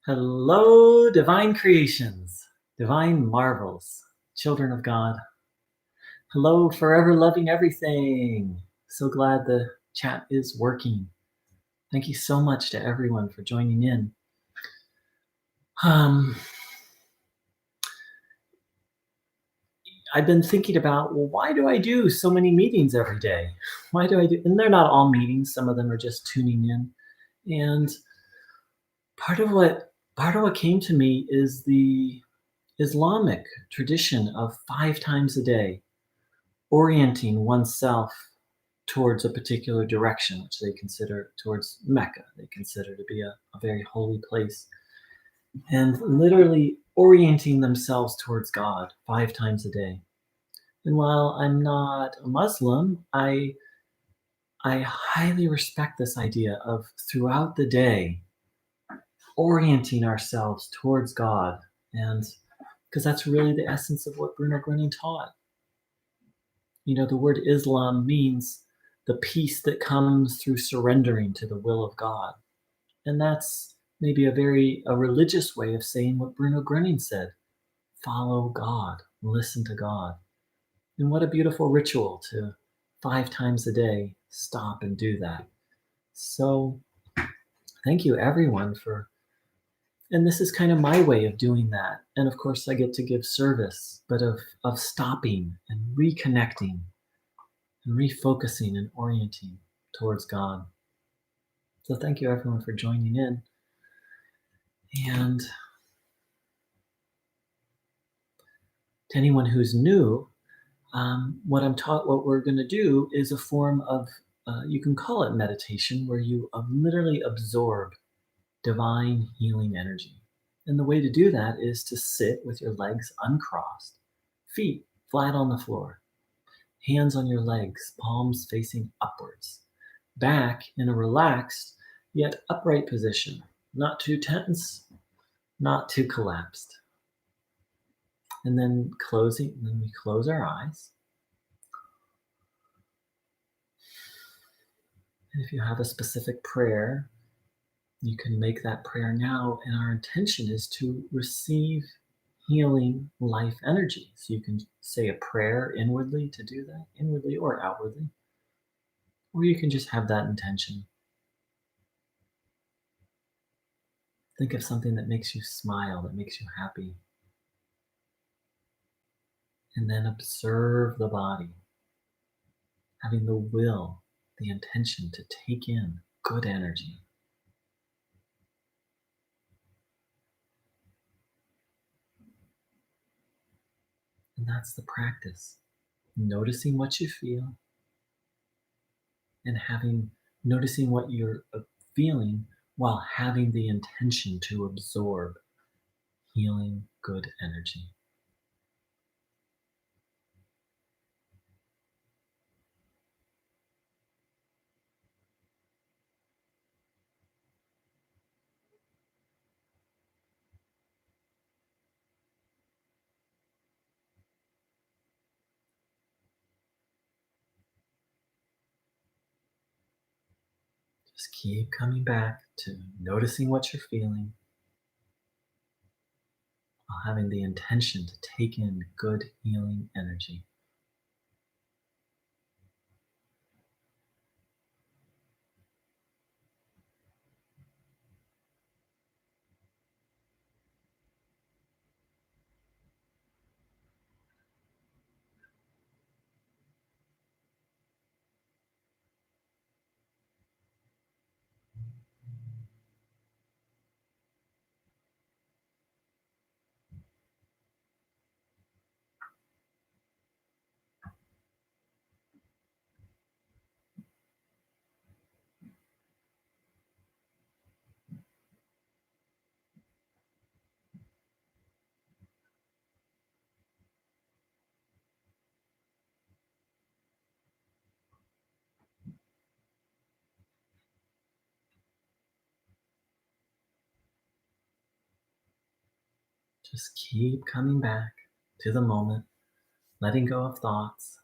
Hello, divine creations, divine marvels, children of God. Hello, forever loving everything. So glad the chat is working. Thank you so much to everyone for joining in. I've been thinking about, well, why do I do so many meetings every day? Why do I do? And they're not all meetings. Some of them are just tuning in. And part of what came to me is the Islamic tradition of 5 times a day orienting oneself towards a particular direction, which they consider towards Mecca. They consider to be a very holy place, and literally orienting themselves towards God 5 times a day. And while I'm not a Muslim, I highly respect this idea of throughout the day orienting ourselves towards God, and because that's really the essence of what Bruno Groening taught. You know, the word Islam means the peace that comes through surrendering to the will of God. And that's maybe a religious way of saying what Bruno Groening said. Follow God, listen to God. And what a beautiful ritual to 5 times a day stop and do that. So thank you everyone for, and this is kind of my way of doing that. And of course I get to give service, but of stopping and reconnecting and refocusing and orienting towards God. So thank you everyone for joining in. And to anyone who's new, what we're going to do is a form of, you can call it meditation, where you literally absorb divine healing energy. And the way to do that is to sit with your legs uncrossed, feet flat on the floor, hands on your legs, palms facing upwards, back in a relaxed yet upright position, not too tense, not too collapsed. And then we close our eyes. And if you have a specific prayer, you can make that prayer now. And our intention is to receive healing life energy. So you can say a prayer inwardly to do that, inwardly or outwardly. Or you can just have that intention. Think of something that makes you smile, that makes you happy. And then observe the body, having the will, the intention to take in good energy. And that's the practice. Noticing what you feel and noticing what you're feeling while having the intention to absorb healing good energy. Just keep coming back to noticing what you're feeling while having the intention to take in good healing energy. Just keep coming back to the moment, letting go of thoughts.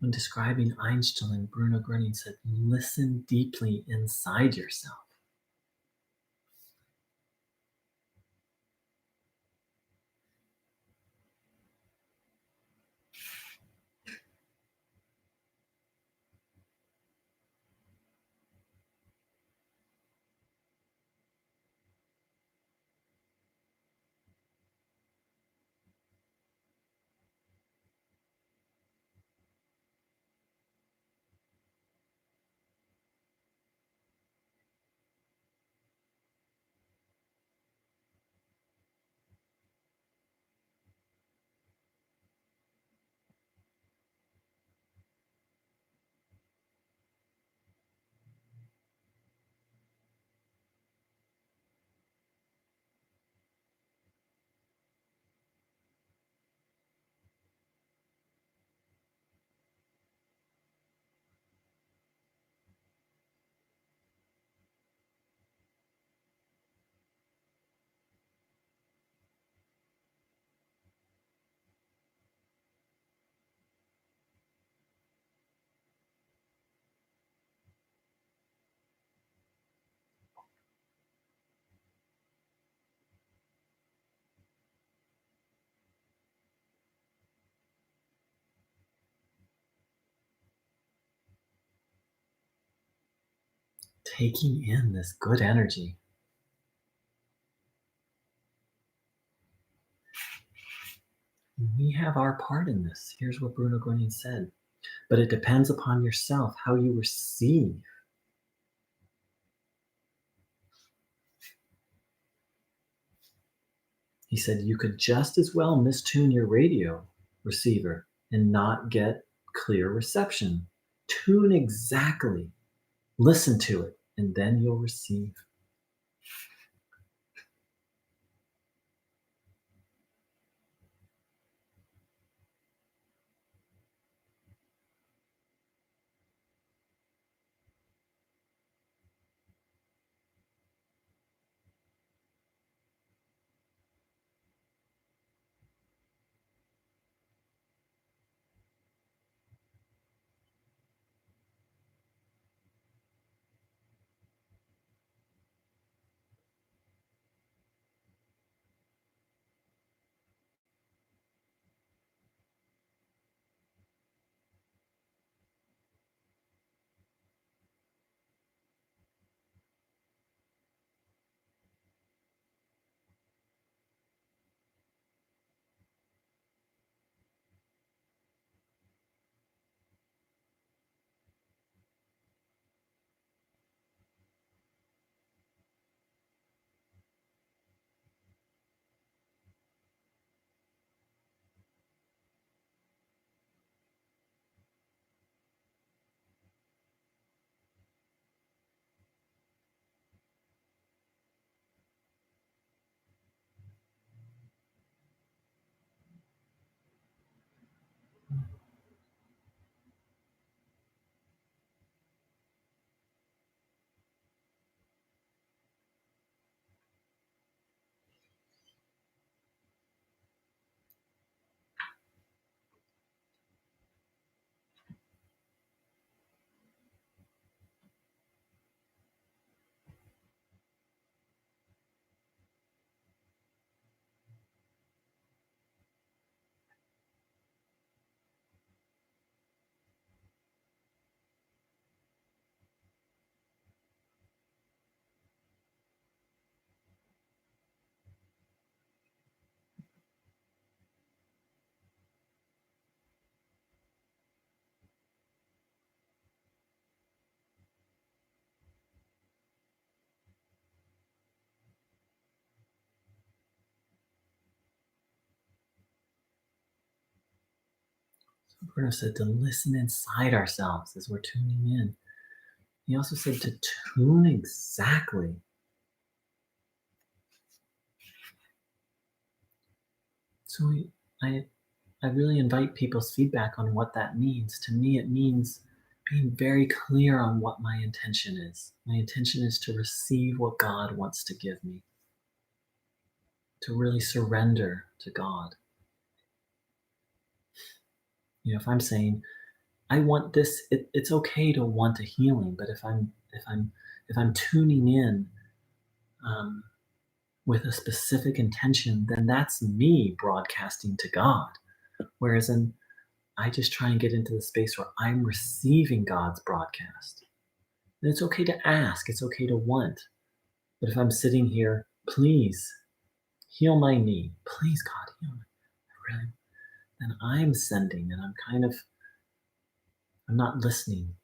When describing Einstein, Bruno Groening said, listen deeply inside yourself. Taking in this good energy. We have our part in this. Here's what Bruno Groening said. But it depends upon yourself, how you receive. He said you could just as well mistune your radio receiver and not get clear reception. Tune exactly, listen to it, and then you'll receive. Bruno said to listen inside ourselves as we're tuning in. He also said to tune exactly. So I really invite people's feedback on what that means. To me, it means being very clear on what my intention is. My intention is to receive what God wants to give me, to really surrender to God. If I'm saying, I want this. It's okay to want a healing, but if I'm tuning in um, with a specific intention, then that's me broadcasting to God. Whereas I just try and get into the space where I'm receiving God's broadcast. And it's okay to ask. It's okay to want. But if I'm sitting here, please heal my knee. Please, God, heal me. Really? Then I'm sending, and I'm not listening.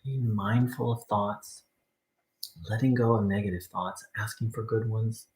Being mindful of thoughts, letting go of negative thoughts, asking for good ones.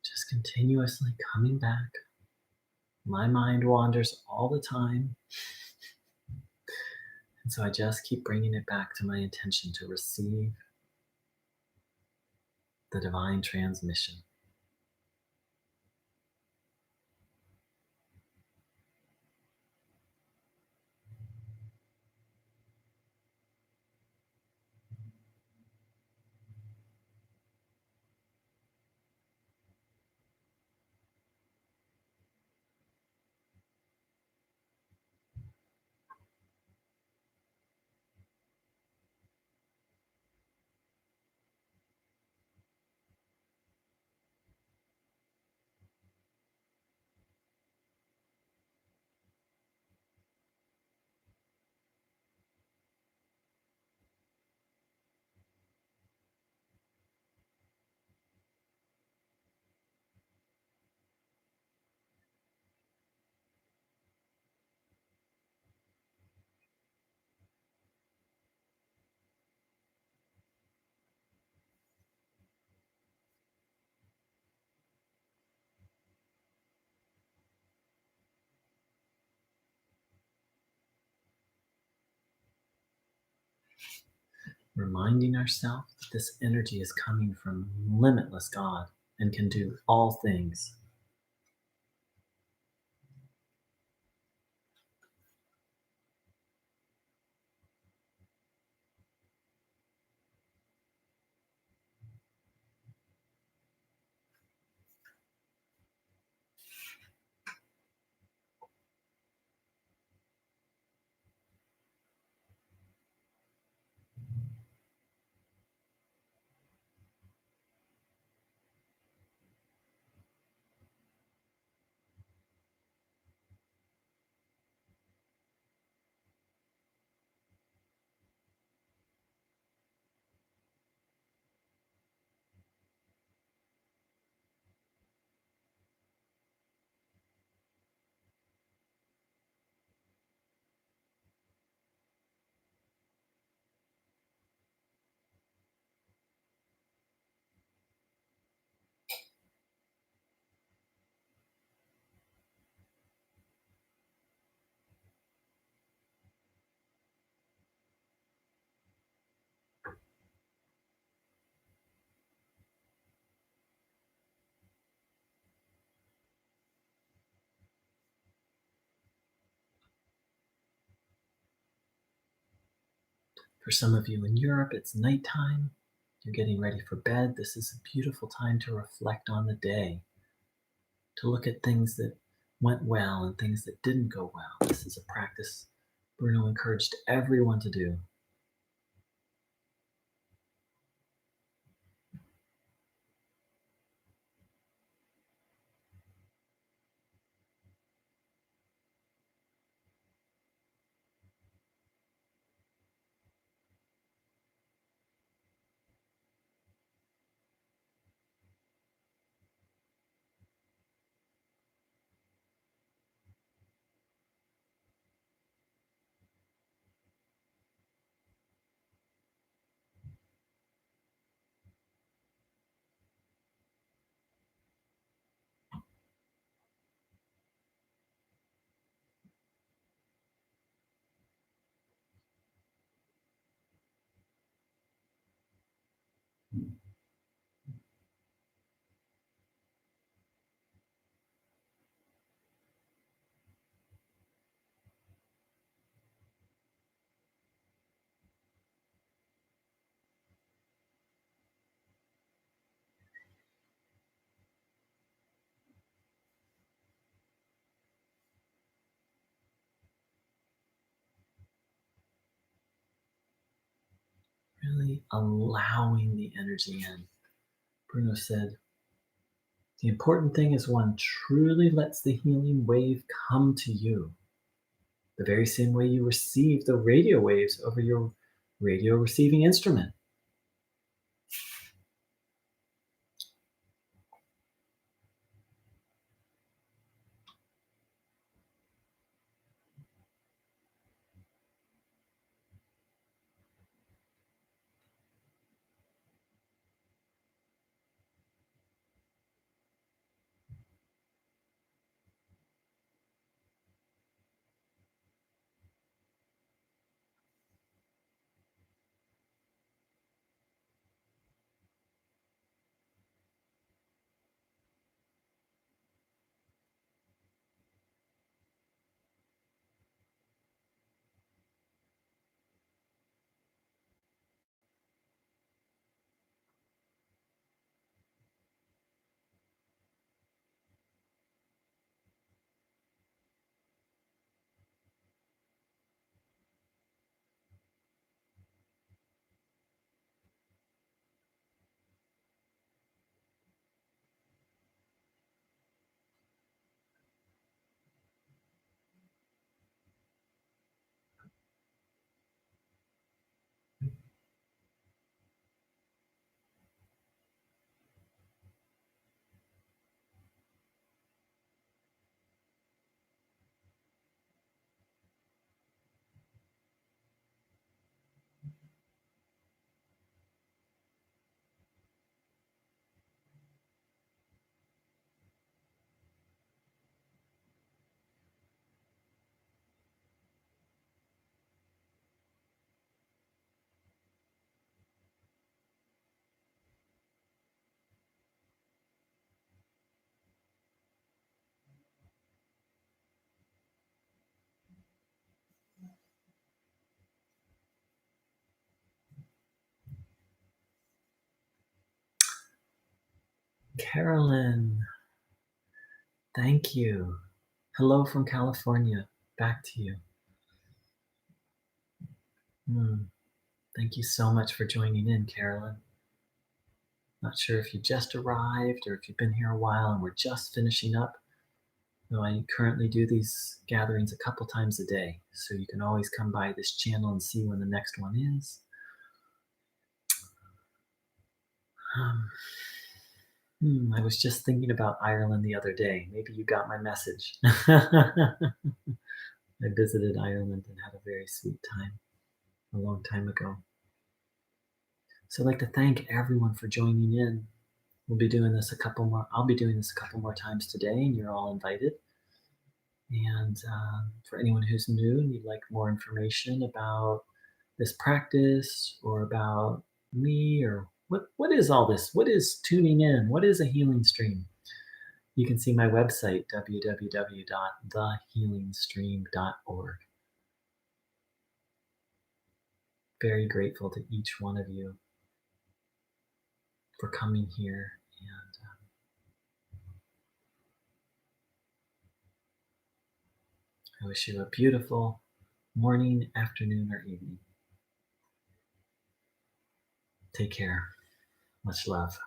Just continuously coming back. My mind wanders all the time. And so I just keep bringing it back to my intention to receive the divine transmission. Reminding ourselves that this energy is coming from limitless God and can do all things. For some of you in Europe, it's nighttime. You're getting ready for bed. This is a beautiful time to reflect on the day, to look at things that went well and things that didn't go well. This is a practice Bruno encouraged everyone to do. Really allowing the energy in. Bruno said, the important thing is one truly lets the healing wave come to you, the very same way you receive the radio waves over your radio receiving instrument. Carolyn, thank you. Hello from California. Back to you. Thank you so much for joining in, Carolyn. Not sure if you just arrived or if you've been here a while and we're just finishing up. Though I currently do these gatherings a couple times a day, so you can always come by this channel and see when the next one is. I was just thinking about Ireland the other day. Maybe you got my message. I visited Ireland and had a very sweet time a long time ago. So I'd like to thank everyone for joining in. We'll be doing this a couple more. I'll be doing this a couple more times today, and you're all invited. And for anyone who's new and you'd like more information about this practice or about me or what is all this? What is tuning in? What is a healing stream? You can see my website, www.thehealingstream.org. very grateful to each one of you for coming here. And I wish you a beautiful morning, afternoon, or evening. Take care. Much love.